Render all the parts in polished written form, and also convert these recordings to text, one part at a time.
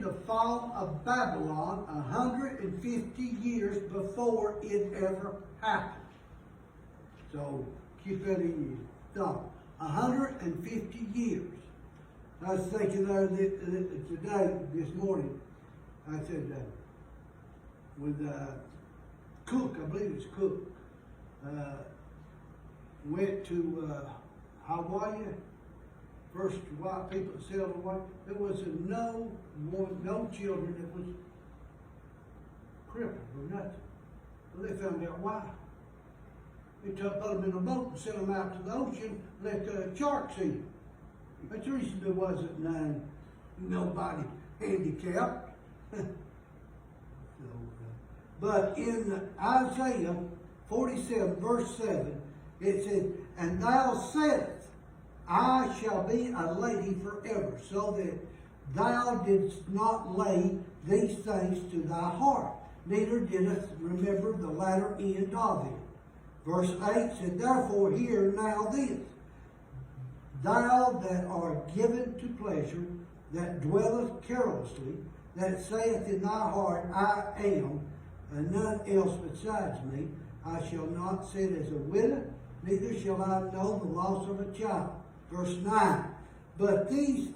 the fall of Babylon 150 years before it ever happened. So keep that in your thought. 150 years. I was thinking today, this morning, I said, with Cook, I believe it's Cook, went to Hawaii. First white people sailed away. There was no children that was crippled or nothing. Well, they found out why. They put them in a boat and sent them out to the ocean, let the sharks eat them. That's the reason there wasn't nobody handicapped. But in Isaiah 47, verse 7, it says, "And thou saidst, I shall be a lady forever, so that thou didst not lay these things to thy heart, neither didst remember the latter end of it." Verse 8 said, "Therefore hear now this, thou that art given to pleasure, that dwelleth carelessly, that saith in thy heart, I am, and none else besides me, I shall not sit as a widow, neither shall I know the loss of a child." Verse 9, "But these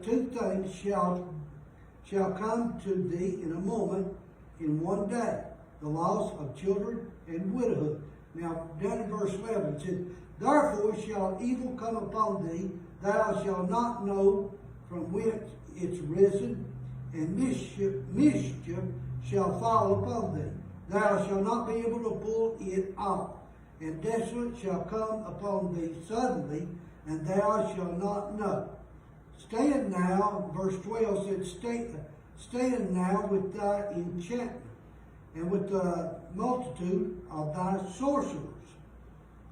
two things shall come to thee in a moment, in one day, the loss of children and widowhood." Now, down in verse 11, it says, "Therefore shall evil come upon thee, thou shalt not know from whence it's risen, and mischief shall fall upon thee. Thou shalt not be able to pull it off, and desolate shall come upon thee suddenly, and thou shalt not know. Stand now," verse 12 said, "stand now with thy enchantment, and with the multitude of thy sorcerers.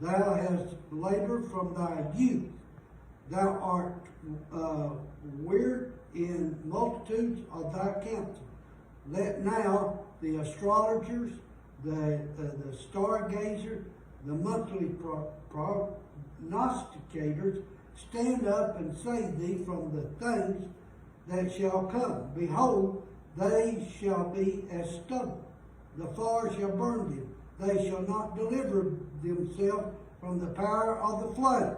Thou hast labored from thy youth. Thou art weird in multitudes of thy counsel. Let now the astrologers, the stargazer, the monthly prognosticators stand up and say thee from the things that shall come. Behold, they shall be as stubble. The fire shall burn them. They shall not deliver themselves from the power of the flame."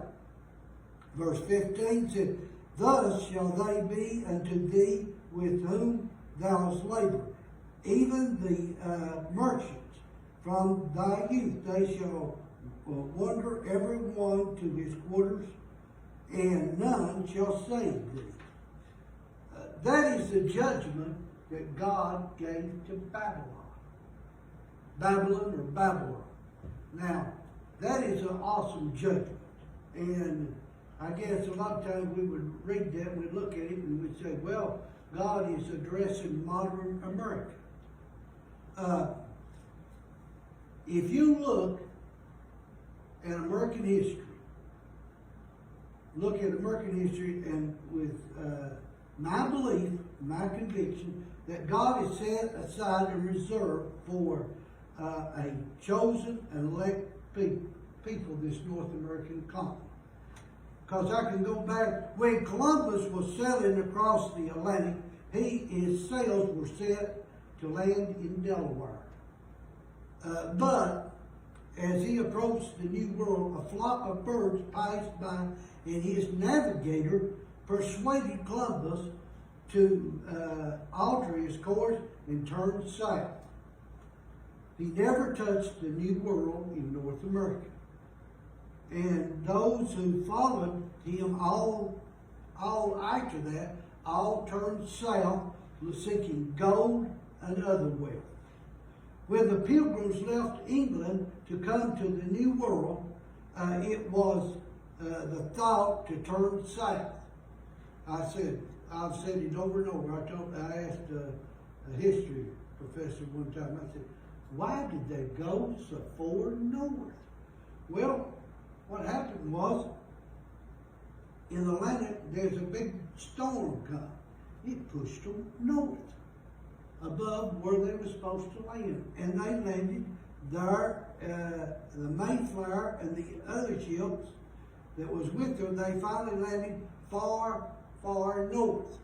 Verse 15 said, "Thus shall they be unto thee with whom thou hast labored, even the merchants from thy youth. They shall wander every one to his quarters, and none shall save thee." That is the judgment that God gave to Babylon. Babylon. Now, that is an awesome judgment. And I guess a lot of times we would read that, we'd look at it, and we'd say, well, God is addressing modern America. If you look at American history, and with my belief, my conviction, that God has set aside and reserved for a chosen and elect people, this North American continent. Because I can go back, when Columbus was sailing across the Atlantic, his sails were set to land in Delaware. But as he approached the New World, a flock of birds passed by, and his navigator persuaded Columbus to alter his course and turn south. He never touched the New World in North America. And those who followed him all after that, all turned south, seeking gold and other wealth. When the Pilgrims left England to come to the New World, it was the thought to turn south. I've said it over and over. I asked a history professor one time, I said, why did they go so far north? Well, what happened was, in the Atlantic, there's a big storm coming. It pushed them north, above where they were supposed to land. And they landed there, the Mayflower and the other ships that was with them, they finally landed far, far north.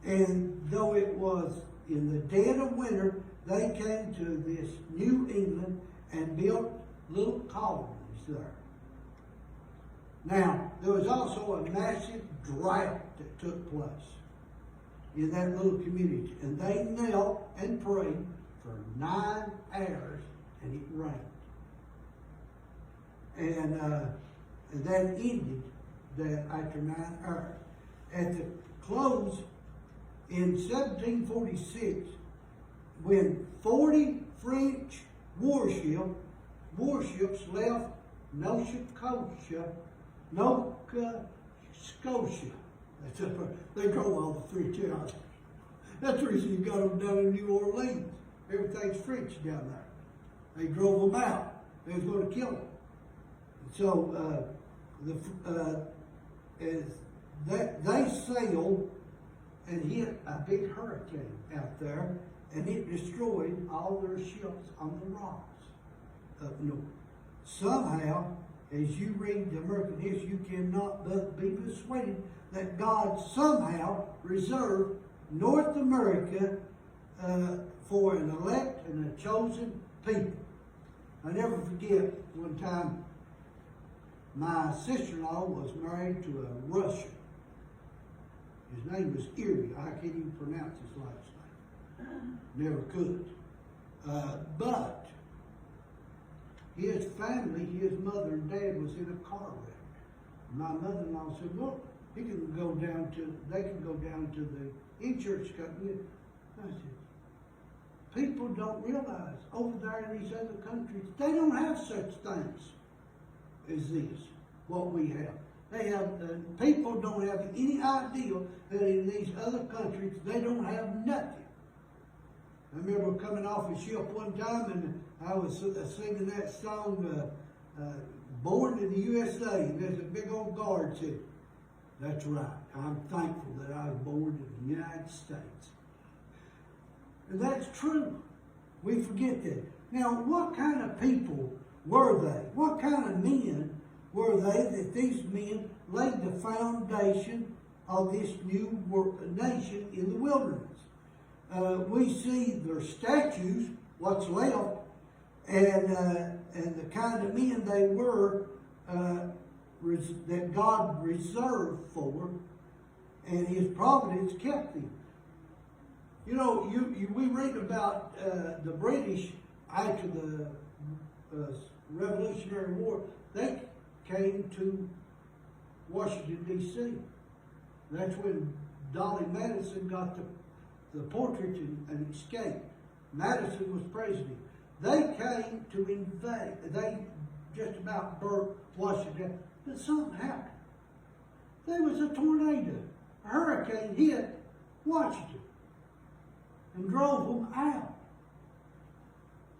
And though it was in the dead of winter, they came to this New England and built little colonies there. Now, there was also a massive drought that took place in that little community. And they knelt and prayed for 9 hours, and it rained. And that ended that after 9 hours. At the close, in 1746, when 40 French warships left Nova Scotia. They drove all the 3 towns. That's the reason you got them down in New Orleans. Everything's French down there. They drove them out. They was going to kill them. So they sailed and hit a big hurricane out there, and it destroyed all their ships on the rocks up north. Somehow, as you read the American history, you cannot but be persuaded that God somehow reserved North America for an elect and a chosen people. I never forget one time my sister-in-law was married to a Russian. His name was Erie. I can't even pronounce his last name. Never could. But his family, his mother and dad was in a car wreck. My mother-in-law said, well, they can go down to the insurance company. I said, people don't realize over there in these other countries, they don't have such things as this, what we have. They have, people don't have any idea that in these other countries, they don't have nothing. I remember coming off a ship one time and I was singing that song, Born in the USA, and there's a big old guard said, that's right, I'm thankful that I was born in the United States. And that's true. We forget that. Now, what kind of people were they? What kind of men were they that these men laid the foundation of this new nation in the wilderness? We see their statues, what's left, and the kind of men they were that God reserved for, and His providence kept them. You know, we read about the British after the Revolutionary War. They came to Washington, D.C. That's when Dolly Madison got the portrait and escaped. Madison was president. They came to invade. They just about burnt Washington. But something happened. There was a tornado. A hurricane hit Washington and drove them out.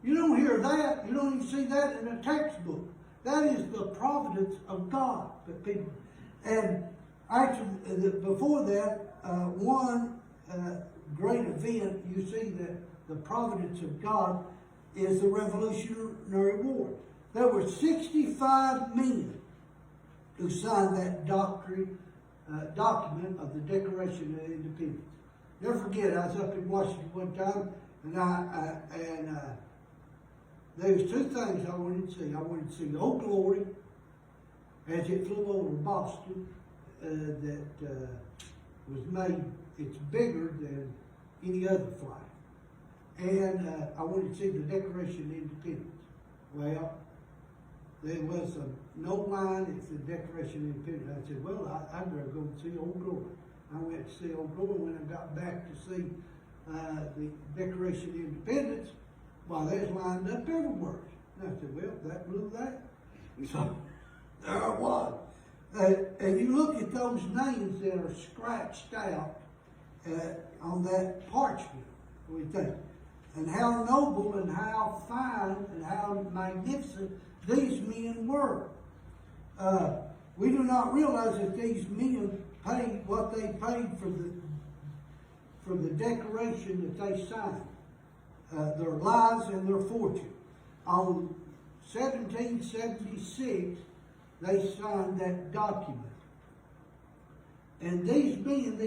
You don't hear that. You don't even see that in a textbook. That is the providence of God. But people, and actually, before that, one great event, you see that the providence of God is the Revolutionary War. There were 65 men who signed that document of the Declaration of Independence. Never forget, I was up in Washington one time, and there was 2 things I wanted to see. I wanted to see Old Glory as it flew over Boston, that was made. It's bigger than any other flight. And I wanted to see the Declaration of Independence. Well, there was no line. It's the Declaration of Independence. I said, well, I better go and see Old Glory. I went to see Old Glory. When I got back to see the Declaration of Independence, well, they was lined up everywhere. And I said, well, that blew that. So there I was. And you look at those names that are scratched out on that parchment, we think, and how noble and how fine and how magnificent these men were. We do not realize that these men paid what they paid for the declaration that they signed, their lives and their fortune. On 1776, they signed that document. And these men,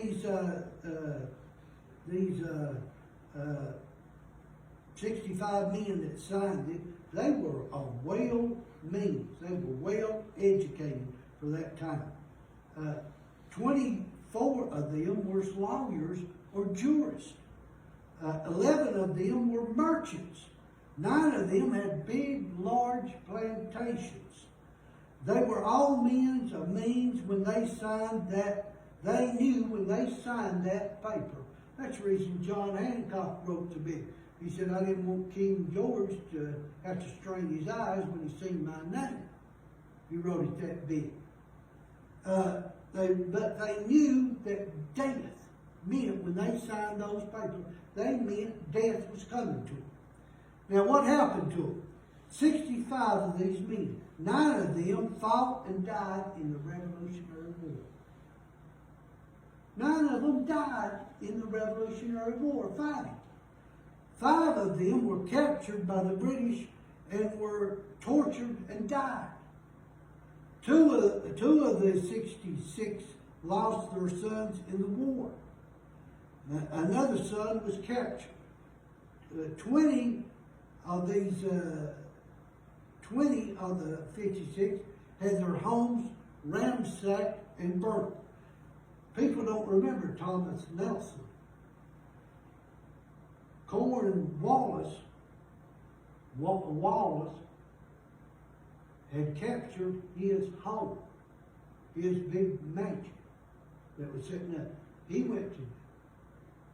these 65 men that signed it, they were of well means. They were well educated for that time. 24 of them were lawyers or jurists. 11 of them were merchants. 9 of them had big, large plantations. They were all men of means when they signed that. They knew when they signed that paper. That's the reason John Hancock wrote the bill. He said, I didn't want King George to have to strain his eyes when he seen my name. He wrote it that big. But they knew that death meant, when they signed those papers, they meant death was coming to them. Now what happened to them? 65 of these men, 9 of them fought and died in the Revolutionary War. 9 of them died in the Revolutionary War fighting. 5 of them were captured by the British and were tortured and died. Two of the 66 lost their sons in the war. Another son was captured. 20 of the 56 had their homes ransacked and burnt. People don't remember Thomas Nelson. Cornwallis had captured his home, his big mansion that was sitting up. He went to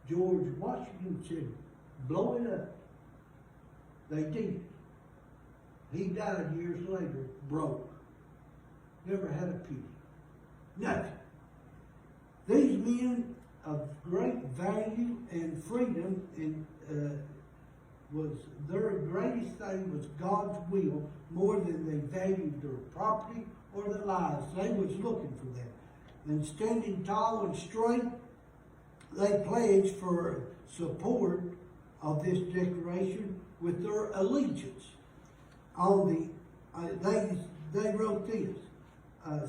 George Washington and said, blow it up. They did. He died years later, broke. Never had a penny. Nothing. These men of great value and freedom and was their greatest thing was God's will more than they valued their property or their lives. They was looking for that. And standing tall and straight, they pledged for support of this declaration with their allegiance. On the they wrote this,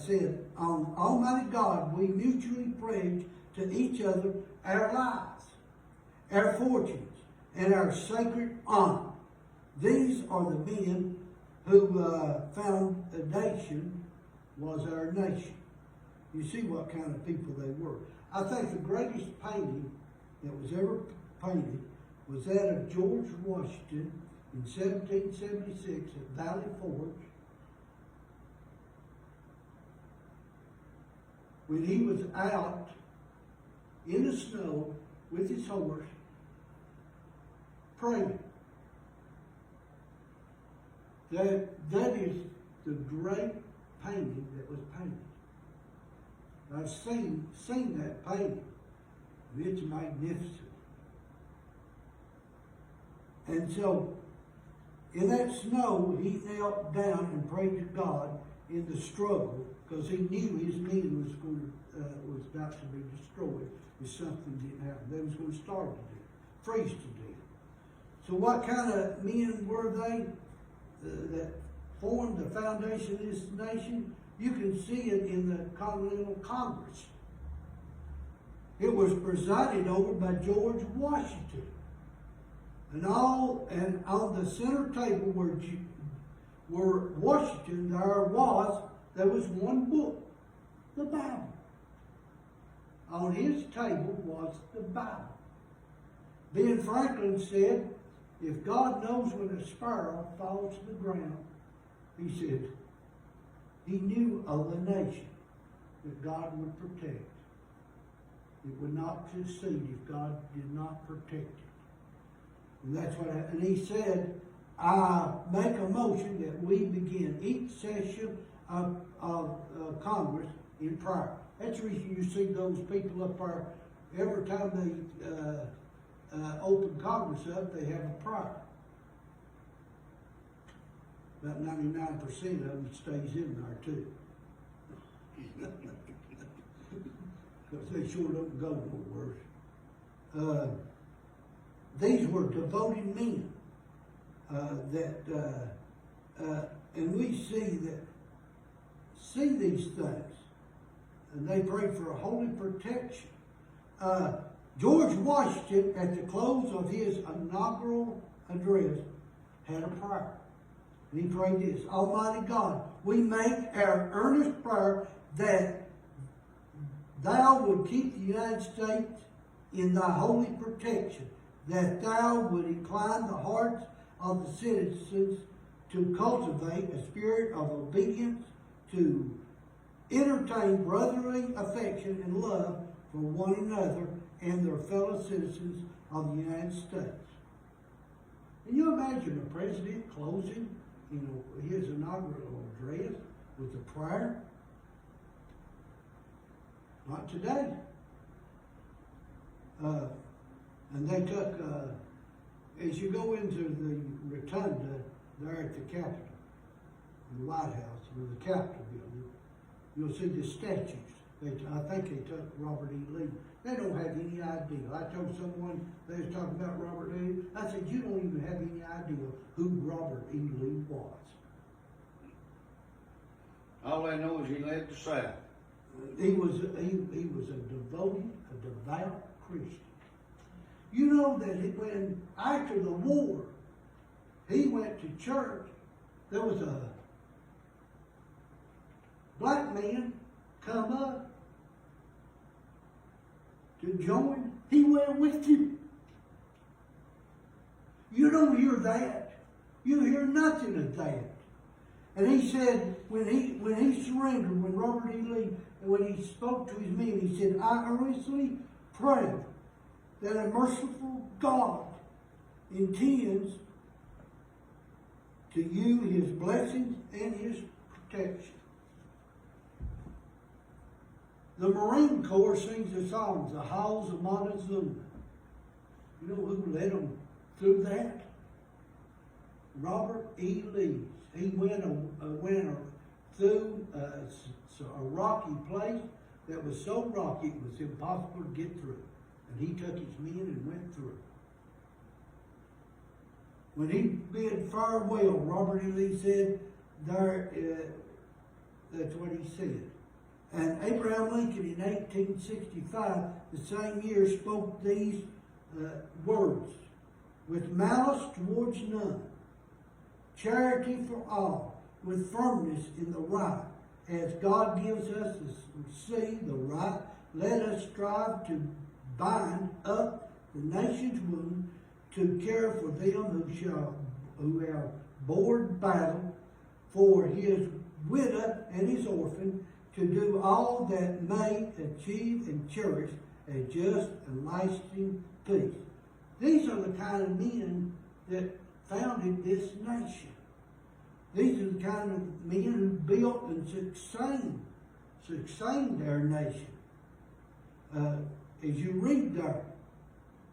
said, on Almighty God we mutually pledge to each other our lives, our fortunes, and our sacred honor. These are the men who foundation was our nation. You see what kind of people they were. I think the greatest painting that was ever painted was that of George Washington in 1776 at Valley Forge, when he was out in the snow with his horse praying. That is the great painting that was painted. I've seen that painting. It's magnificent. And so, in that snow, he knelt down and prayed to God in the struggle, because he knew his men was about to be destroyed if something didn't happen. They was going to starve to death, freeze to death. So what kind of men were they that formed the foundation of this nation? You can see it in the Continental Congress. It was presided over by George Washington. And on the center table where Washington there was one book, the Bible. On his table was the Bible. Ben Franklin said, if God knows when a sparrow falls to the ground, he said, he knew of the nation that God would protect. It would not succeed if God did not protect it. And that's what and he said, I make a motion that we begin each session of Congress in prayer. That's the reason you see those people up there, every time they open Congress up, they have a prayer. About 99% of them stays in there too. Because they sure don't go nowhere. These were devoted men and we see these things, and they pray for a holy protection. George Washington, at the close of his inaugural address, had a prayer. And he prayed this: Almighty God, we make our earnest prayer that Thou would keep the United States in Thy holy protection, that Thou would incline the hearts of the citizens to cultivate a spirit of obedience, to entertain brotherly affection and love for one another and their fellow citizens of the United States. Can you imagine the president closing, his inaugural address with a prayer? Not today. And they took, as you go into the rotunda there at the Capitol, the White House, or the Capitol building, you'll see the statues. I think they took Robert E. Lee. They don't have any idea. I told someone, they was talking about Robert E. Lee. I said, you don't even have any idea who Robert E. Lee was. All they know is he led the South. He was a devout Christian. You know that when, after the war, he went to church, there was a black man come up to join. He went with him. You don't hear that. You hear nothing of that. And he said, when he surrendered, when Robert E. Lee, when he spoke to his men, he said, I earnestly pray that a merciful God intends to you his blessings and his protection. The Marine Corps sings the songs, the Halls of Montezuma. You know who led them through that? Robert E. Lee. He went through a rocky place that was so rocky it was impossible to get through. And he took his men and went through. When he bid farewell, Robert E. Lee said, that's what he said. And Abraham Lincoln in 1865, the same year, spoke these words: with malice towards none, charity for all, with firmness in the right. As God gives us to see the right, let us strive to bind up the nation's wound, to care for them who have borne battle, for his widow and his orphan, to do all that may achieve and cherish a just and lasting peace. These are the kind of men that founded this nation. These are the kind of men who built and sustained our nation. As you read there,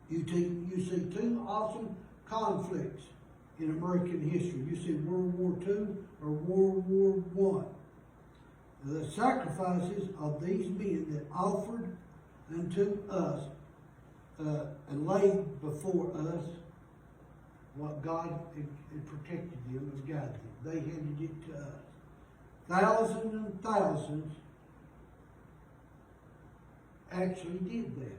you see two awesome conflicts in American history. You see World War II or World War I. The sacrifices of these men that offered unto us and laid before us what God had protected them and guided them. They handed it to us. Thousands and thousands actually did that.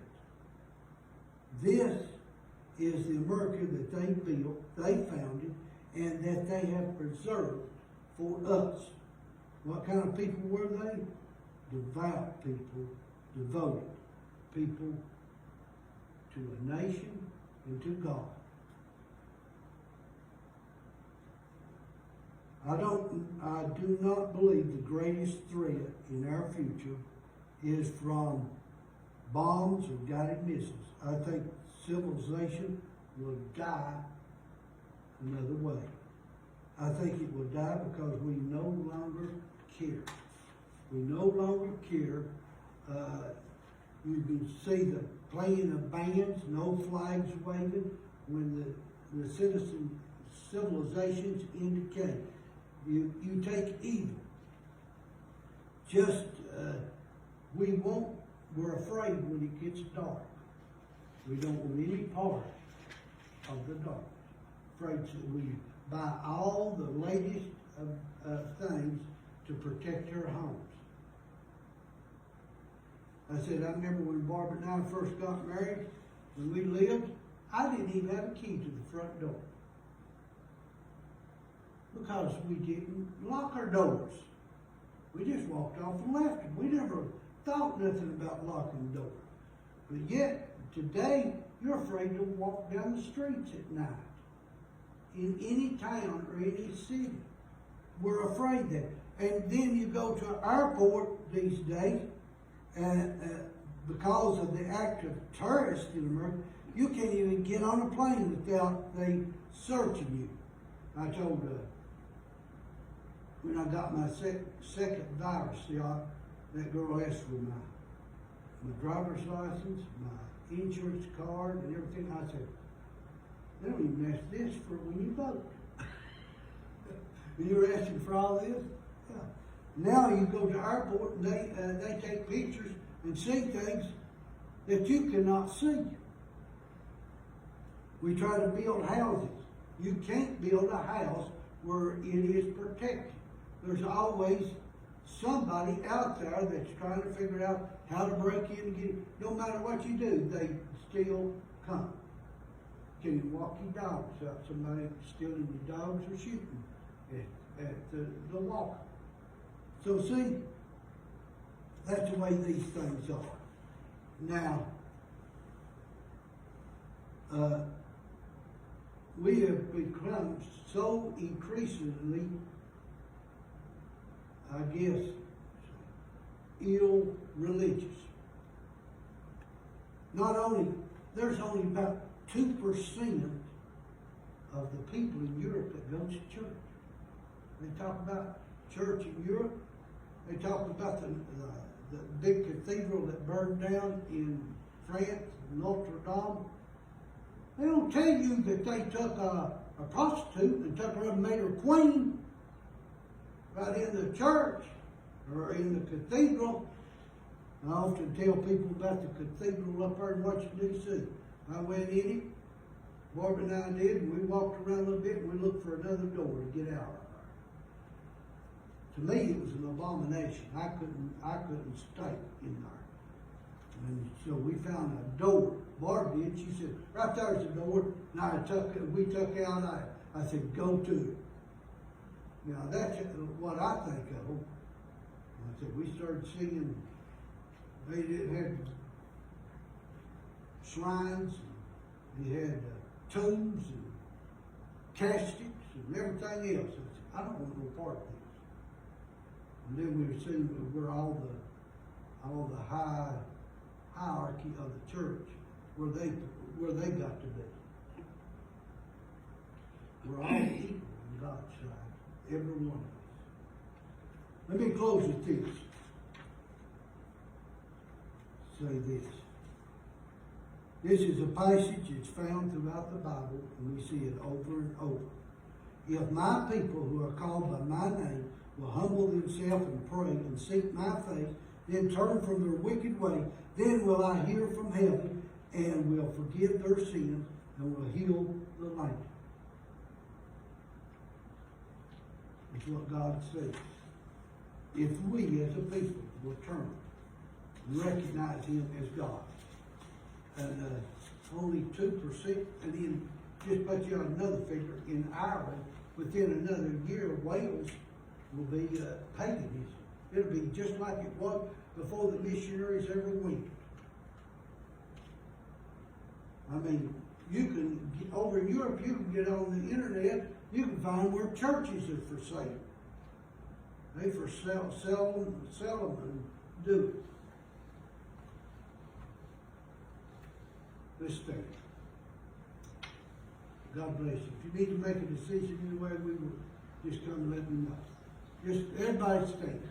This is the America that they built, they founded, and that they have preserved for us. What kind of people were they? Devout people, devoted people to a nation and to God. I do not believe the greatest threat in our future is from bombs or guided missiles. I think civilization will die another way. I think it will die because we no longer care. We no longer care. You can see the playing of bands, no flags waving, when the civilizations indicate. You take evil. Just, we're afraid when it gets dark. We don't want any part of the dark. Afraid that we buy all the latest things to protect our homes. I said, I remember when Barbara and I first got married, when we lived, I didn't even have a key to the front door. Because we didn't lock our doors. We just walked off and left them. We never thought nothing about locking the door. But yet, today, you're afraid to walk down the streets at night. In any town or any city. We're afraid that. And then you go to an airport these days, because of the active terrorists in America, you can't even get on a plane without they searching you. I told when I got my second virus shot, that girl asked for my driver's license, my insurance card, and everything. I said, they don't even ask this for when you vote. And you're asking for all this? Yeah. Now you go to the airport and they take pictures and see things that you cannot see. We try to build houses. You can't build a house where it is protected. There's always somebody out there that's trying to figure out how to break in and get in. No matter what you do, they still come. Can you walk your dogs out? Somebody stealing your dogs or shooting at the walk. So see, that's the way these things are. Now, we have become so increasingly, I guess, ill-religious. Not only, there's only about 2% of the people in Europe that go to church. They talk about church in Europe. They talk about the big cathedral that burned down in France, Notre Dame. They don't tell you that they took a prostitute and took her and made her queen right in the church or in the cathedral. I often tell people about the cathedral up there in Washington, D.C. I went in it, Barbara and I did, and we walked around a little bit and we looked for another door to get out of there. To me, it was an abomination. I couldn't stay in there. And so we found a door. Barbara did. She said, right there's the door. And we took out, I said, go to it. Now that's what I think of them. I said, we started seeing, they had shrines, and they had tombs and caskets and everything else. I said, I don't want no part of this. And then we were seeing where all the hierarchy of the church, where they got to be. We're all equal in God's sight, every one of us. Let me close with this. Say this. This is a passage that's found throughout the Bible, and we see it over and over. If my people who are called by my name will humble themselves and pray and seek my face, then turn from their wicked way, then will I hear from heaven and will forgive their sins and will heal the land. It's what God says. If we as a people will turn and recognize Him as God. And only 2%, and then just put you on another figure, in Ireland, within another year, Wales will be paganism. It'll be just like it was before the missionaries ever went. I mean, you can, over in Europe, you can get on the internet, you can find where churches are for sale. They for sell them and do it. Let's stand. God bless you. If you need to make a decision anyway, we will just come and let me know. Just everybody stand.